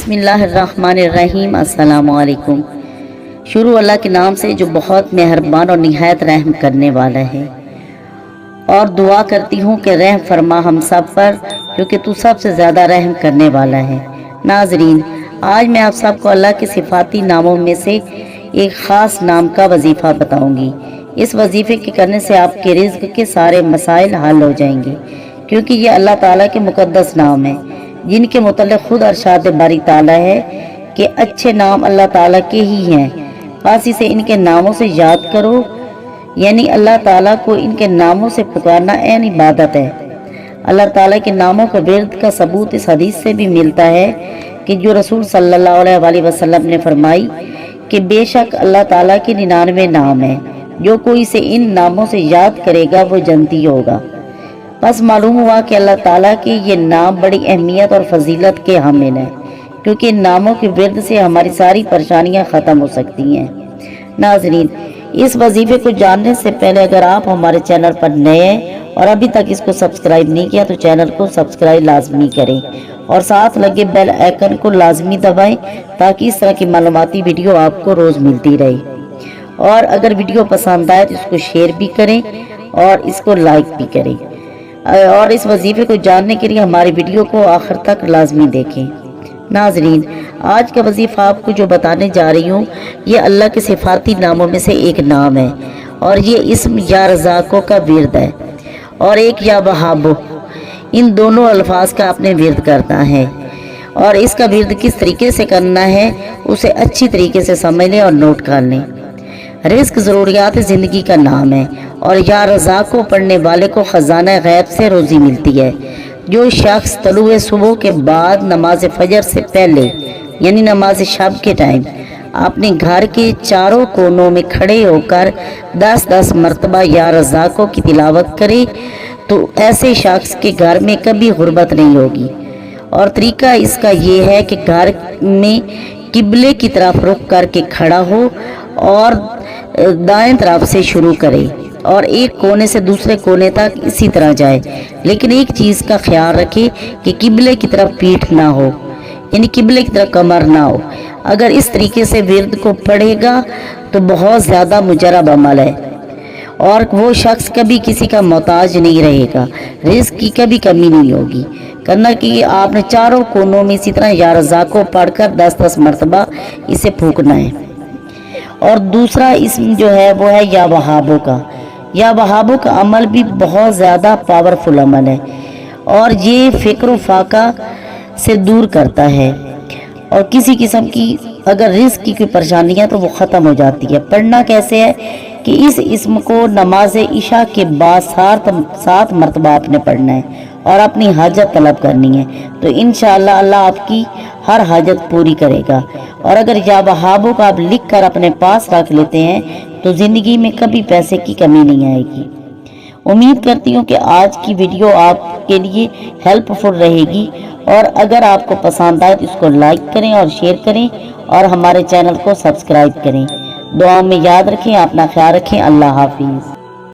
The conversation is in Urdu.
بسم اللہ الرحمن الرحیم۔ السلام علیکم۔ شروع اللہ کے نام سے جو بہت مہربان اور نہایت رحم کرنے والا ہے، اور دعا کرتی ہوں کہ رحم فرما ہم سب پر، کیونکہ تو سب سے زیادہ رحم کرنے والا ہے۔ ناظرین، آج میں آپ سب کو اللہ کے صفاتی ناموں میں سے ایک خاص نام کا وظیفہ بتاؤں گی۔ اس وظیفے کے کرنے سے آپ کے رزق کے سارے مسائل حل ہو جائیں گے، کیونکہ یہ اللہ تعالیٰ کے مقدس نام ہیں، جن کے متعلق خود ارشاد باری تعالیٰ ہے کہ اچھے نام اللہ تعالیٰ کے ہی ہیں، بس اسے ان کے ناموں سے یاد کرو، یعنی اللہ تعالیٰ کو ان کے ناموں سے پکارنا عین عبادت ہے۔ اللہ تعالیٰ کے ناموں کا ورد کا ثبوت اس حدیث سے بھی ملتا ہے کہ جو رسول صلی اللہ علیہ وسلم نے فرمائی کہ بے شک اللہ تعالیٰ کے 99 نام ہیں، جو کوئی اسے ان ناموں سے یاد کرے گا وہ جنتی ہوگا۔ بس معلوم ہوا کہ اللہ تعالیٰ کے یہ نام بڑی اہمیت اور فضیلت کے حامل ہیں، کیونکہ ان ناموں کے ورد سے ہماری ساری پریشانیاں ختم ہو سکتی ہیں۔ ناظرین، اس وظیفے کو جاننے سے پہلے اگر آپ ہمارے چینل پر نئے ہیں اور ابھی تک اس کو سبسکرائب نہیں کیا تو چینل کو سبسکرائب لازمی کریں اور ساتھ لگے بیل آئیکن کو لازمی دبائیں، تاکہ اس طرح کی معلوماتی ویڈیو آپ کو روز ملتی رہے۔ اور اگر ویڈیو پسند آئے تو اس کو شیئر بھی کریں اور اس کو لائک بھی کریں، اور اس وظیفے کو جاننے کے لیے ہماری ویڈیو کو آخر تک لازمی دیکھیں۔ ناظرین، آج کا وظیفہ آپ کو جو بتانے جا رہی ہوں، یہ اللہ کے صفاتی ناموں میں سے ایک نام ہے، اور یہ اسم یا رزاقو کا ورد ہے اور ایک یا وہابو، ان دونوں الفاظ کا اپنے ورد کرنا ہے، اور اس کا ورد کس طریقے سے کرنا ہے اسے اچھی طریقے سے سمجھ لیں اور نوٹ کر لیں۔ رزق ضروریات زندگی کا نام ہے، اور یا رزاق کو پڑھنے والے کو خزانہ غیب سے روزی ملتی ہے۔ جو شخص طلوع صبح کے بعد نماز فجر سے پہلے، یعنی نماز شب کے ٹائم، اپنے گھر کے چاروں کونوں میں کھڑے ہو کر 10 مرتبہ یا رزاقوں کی تلاوت کرے تو ایسے شخص کے گھر میں کبھی غربت نہیں ہوگی۔ اور طریقہ اس کا یہ ہے کہ گھر میں قبلے کی طرف رخ کر کے کھڑا ہو اور دائیں طرف سے شروع کرے اور ایک کونے سے دوسرے کونے تک اسی طرح جائے، لیکن ایک چیز کا خیال رکھے کہ قبلے کی طرف پیٹھ نہ ہو، یعنی قبلے کی طرف کمر نہ ہو۔ اگر اس طریقے سے ورد کو پڑھے گا تو بہت زیادہ مجرب عمل ہے، اور وہ شخص کبھی کسی کا محتاج نہیں رہے گا، رزق کی کبھی کمی نہیں ہوگی۔ کرنا کہ آپ نے چاروں کونوں میں اسی طرح یا رزاق کو پڑھ کر 10 مرتبہ اسے پھونکنا ہے۔ اور دوسرا اسم جو ہے وہ ہے یا وہابو کا۔ یا وہابو کا عمل بھی بہت زیادہ پاورفل عمل ہے، اور یہ فکر و فاقہ سے دور کرتا ہے، اور کسی قسم کی اگر رزق کی کوئی پریشانیاں تو وہ ختم ہو جاتی ہے۔ پڑھنا کیسے ہے کہ اس اسم کو نماز عشاء کے بعد 7 مرتبہ آپ نے پڑھنا ہے اور اپنی حاجت طلب کرنی ہے، تو انشاءاللہ اللہ آپ کی ہر حاجت پوری کرے گا۔ اور اگر یا وہابو کا آپ لکھ کر اپنے پاس رکھ لیتے ہیں تو زندگی میں کبھی پیسے کی کمی نہیں آئے گی۔ امید کرتی ہوں کہ آج کی ویڈیو آپ کے لیے ہیلپ فل رہے گی، اور اگر آپ کو پسند آئے تو اس کو لائک کریں اور شیئر کریں اور ہمارے چینل کو سبسکرائب کریں۔ دعاؤں میں یاد رکھیں، اپنا خیال رکھیں۔ اللہ حافظ۔